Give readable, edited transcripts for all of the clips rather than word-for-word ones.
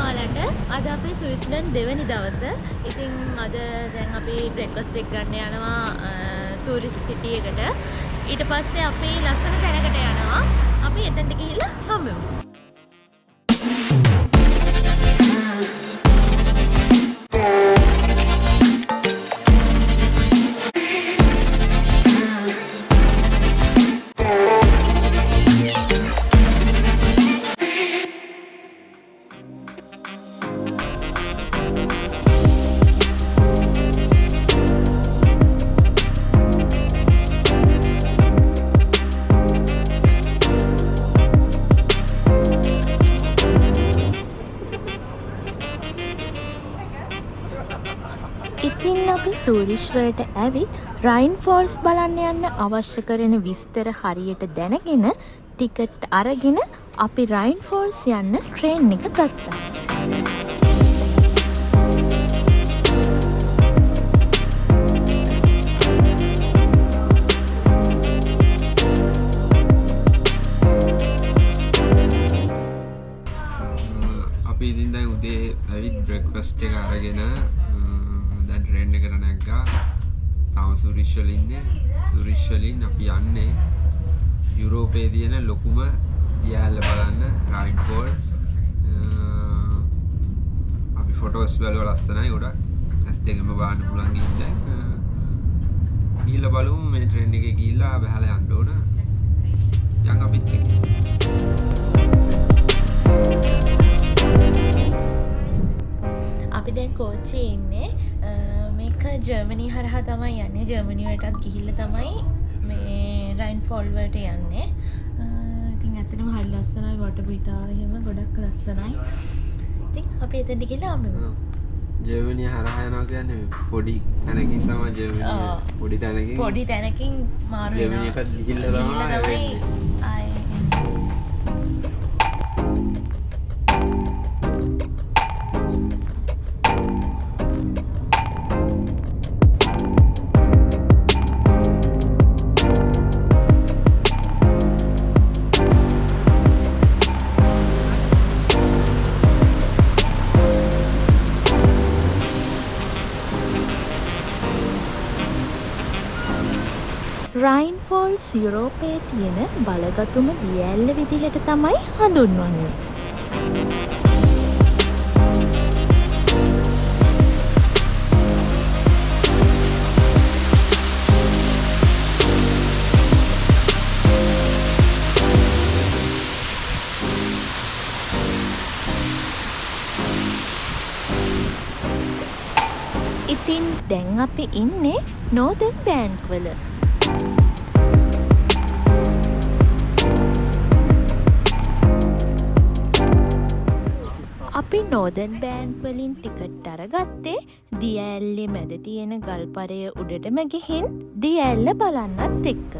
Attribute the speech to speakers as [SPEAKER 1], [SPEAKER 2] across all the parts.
[SPEAKER 1] ඔයාලට අද අපේ ස්විට්සර්ලන්ඩ් දෙවෙනි දවස. ඉතින් අද දැන් අපි බ්‍රෙක්ෆාස්ට් එක ගන්න යනවා සූරිස් සිටි එකට. ඊට පස්සේ අපි ලස්සන තැනකට යනවා. අපි එතනට ගිහිල්ලා හම්බෙමු. ඉතින් අපි සූරිෂ් වලට ඇවිත් රයින් ෆෝල්ස් බලන්න යන්න අවශ්‍ය කරන විස්තර හරියට දැනගෙන ටිකට් අරගෙන අපි රයින් ෆෝල්ස් යන්න ට්‍රේන් එක ගත්තා.
[SPEAKER 2] අපි ඉතින් දැන් උදේ ඇවිත් බ්‍රෙක්ෆාස්ට් එක අරගෙන දැන් ට්‍රේන් එකට නැග්ගා. තාම සූරිෂ් වල ඉන්නේ. සූරිෂ් වලින් අපි යන්නේ යුරෝපයේ තියෙන ලොකුම දියාල්ල බලන්න රයින් ෆෝල්. අපි ෆොටෝස් බලලා ලස්සනයි ගොඩක්. ඇස් දෙකම බලන්න පුළුවන් ගිහින් ගිහිල්ලා බලමු මේ ට්‍රේන් එකේ ගිහිල්ලා බහලා යන්න ඕන. යන් අපිත් එක්ක.
[SPEAKER 1] අපි දැන් කෝච්චියේ ඉන්නේ. මේක ජර්මනි හරහා තමයි යන්නේ. ජර්මනි වලටත් ගිහිල්ලා තමයි මේ රයින් ෆෝල් වලට යන්නේ. ඉතින් ඇත්තටම හරි ලස්සනයි වටපිටාව එහෙම ගොඩක් ලස්සනයි. ඉතින් අපි එතනට ගිහලා ආමු.
[SPEAKER 2] ජර්මනිය හරහා යනවා කියන්නේ පොඩි තැනකින් තමයි ජර්මනිය පොඩි තැනකින්
[SPEAKER 1] මාරු වෙනවා.
[SPEAKER 2] ජර්මනියකට ගිහිල්ලා තමයි
[SPEAKER 1] ආයේ රයින් ෆෝල්ස් යුරෝපයේ තියෙන බලගතුම දියඇල්ල විදිහට තමයි හඳුන්වන්නේ. ඉතින් දැන් අපි ඉන්නේ නෝර්දර්න් බෑන්ක් වල. අපි නෝර්දර්න් බෑන්ක් වලින් ටිකට් අරගත්තේ දියඇල්ලේ මැද තියෙන ගල්පරය උඩටම ගිහින් දියඇල්ල බලන්නත් එක්ක.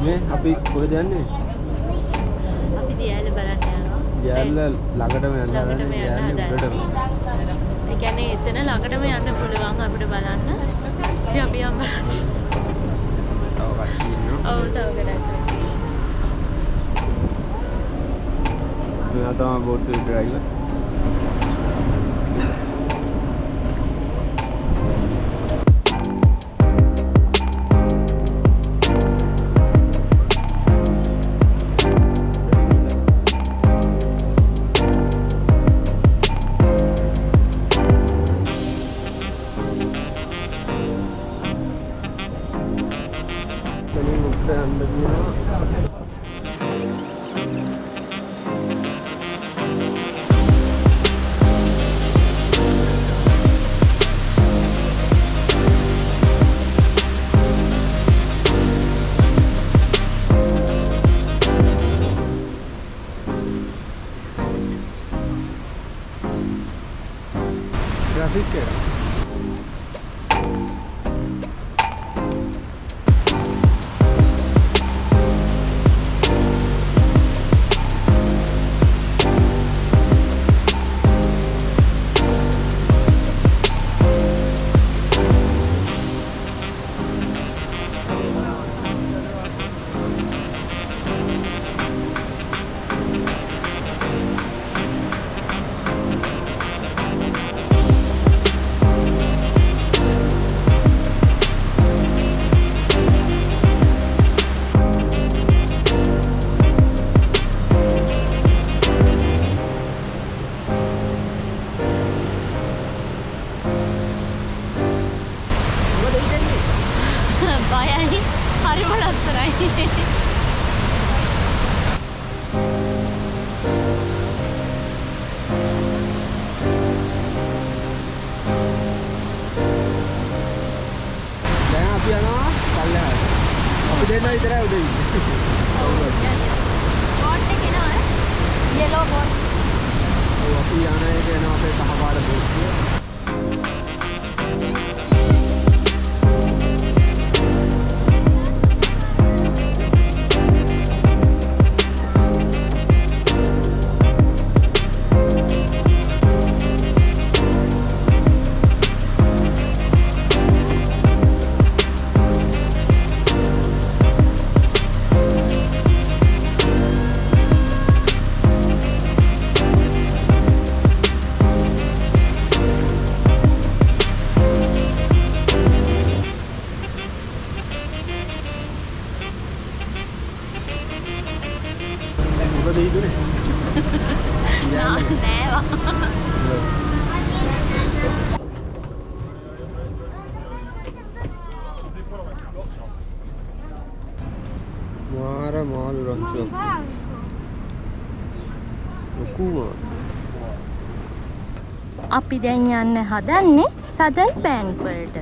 [SPEAKER 2] මේ අපි කොහෙද යන්නේ?
[SPEAKER 1] අපි දියඇල්ල බලන්න යනවා.
[SPEAKER 2] දියඇල්ල ළඟටම යන්න
[SPEAKER 1] උඩටම. ඒ කියන්නේ එතන ළඟටම යන්න පුළුවන් අපිට බලන්න. ඉතින් අපි යමු බලන්න.
[SPEAKER 2] තව කට්ටිය ඉන්නවා.
[SPEAKER 1] ඔව් තව කට්ටිය.
[SPEAKER 2] මෙයා තමයි බෝට් එක ඩ්‍රයිවර්. කලින් උඩ යන්න දිනවා. ट्रैफिक है
[SPEAKER 1] yellow boat.
[SPEAKER 2] අපි යන එක එනවා අපේ කහපාට බෝට්ටුව. මාර මාළු රංචුවක්.
[SPEAKER 1] අපි දැන් යන්න හදන්නේ සදර්න් බෑන්ක් වලට.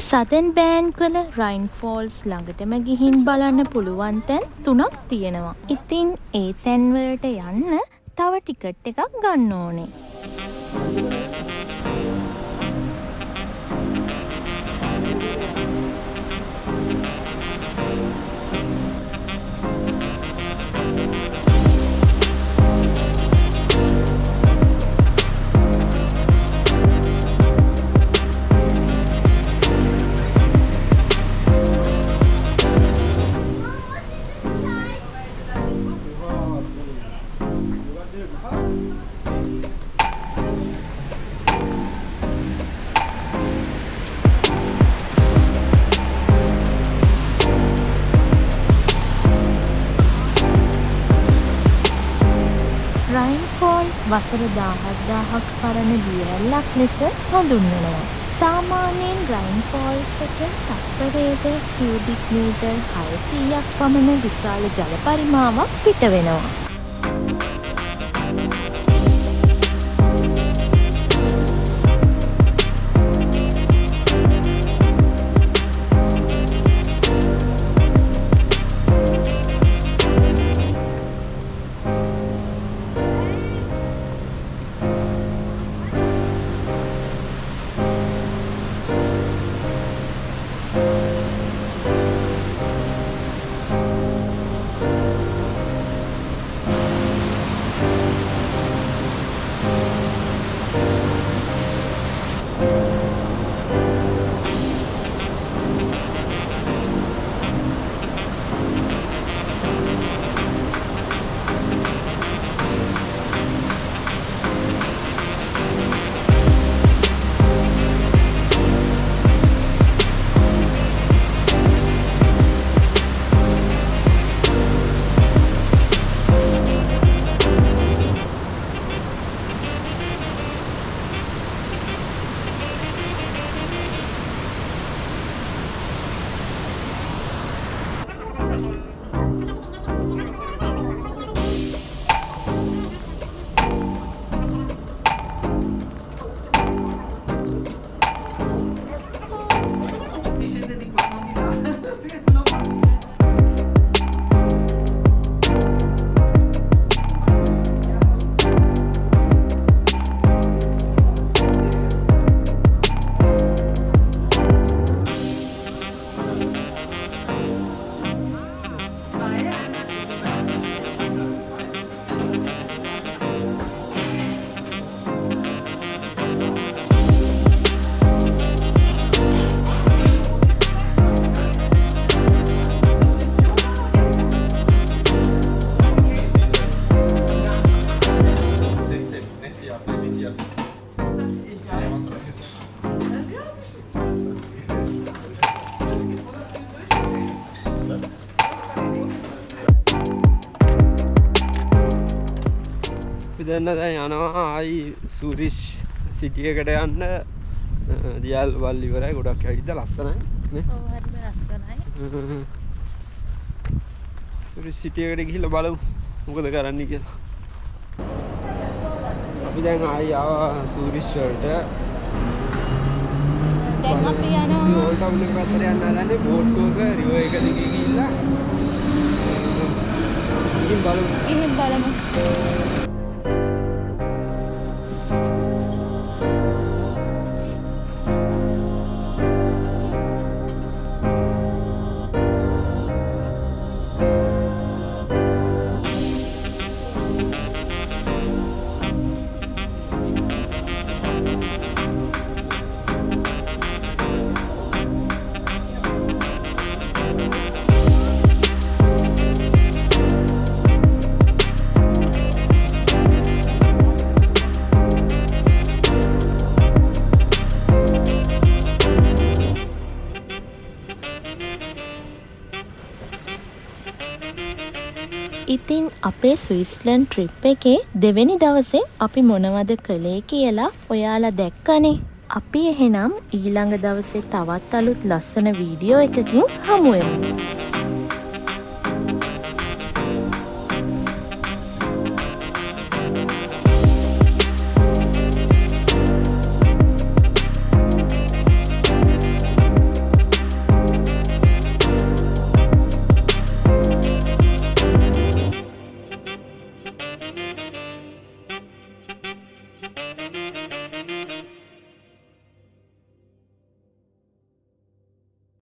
[SPEAKER 1] සදර්න් බෑන්ක් වල රයින් ෆෝල්ස් ළඟටම ගිහින් බලන්න පුළුවන් තැන් 3ක් තියෙනවා. ඉතින් ඒ තැන් වලට යන්න තව ටිකට් එකක් ගන්න ඕනේ. රයින් ෆෝල් වසර 17,000ක් පරණ දියඇල්ලක් ලෙස හඳුන්වනවා. සාමාන්‍යයෙන් රයින් ෆෝල්ස් එක තත්පරයට කියුබික් මීටර් 600ක් පමණ විශාල ජල පරිමාවක් පිට වෙනවා.
[SPEAKER 2] දැන් යනවා ආයි සූරිෂ් සිටි එකට යන්න දියල් වල් ඉවරයි ගොඩක් ඇවිත් ලස්සනයි නේ
[SPEAKER 1] ඔව් හරිම ලස්සනයි
[SPEAKER 2] සූරිෂ් සිටි එකට ගිහිල්ලා බලමු මොකද කරන්න කියලා අපි දැන් ආයි ආවා සූරිෂ් වලට.
[SPEAKER 1] දැන් අපි යනවා
[SPEAKER 2] ඕල් ටවුන් එක පැත්තට යන්න හදන්නේ බෝට් එක රිවර් එක දිගේ ගිහිල්ලා. ගිහින් බලමු. ඉතින් අපේ ස්විස්ලන්ඩ් ට්‍රිප් එකේ දෙවෙනි දවසේ අපි මොනවද කළේ කියලා ඔයාලා දැක්කනේ. අපි එහෙනම් ඊළඟ දවසේ තවත් අලුත් ලස්සන වීඩියෝ එකකින් හමු වෙමු.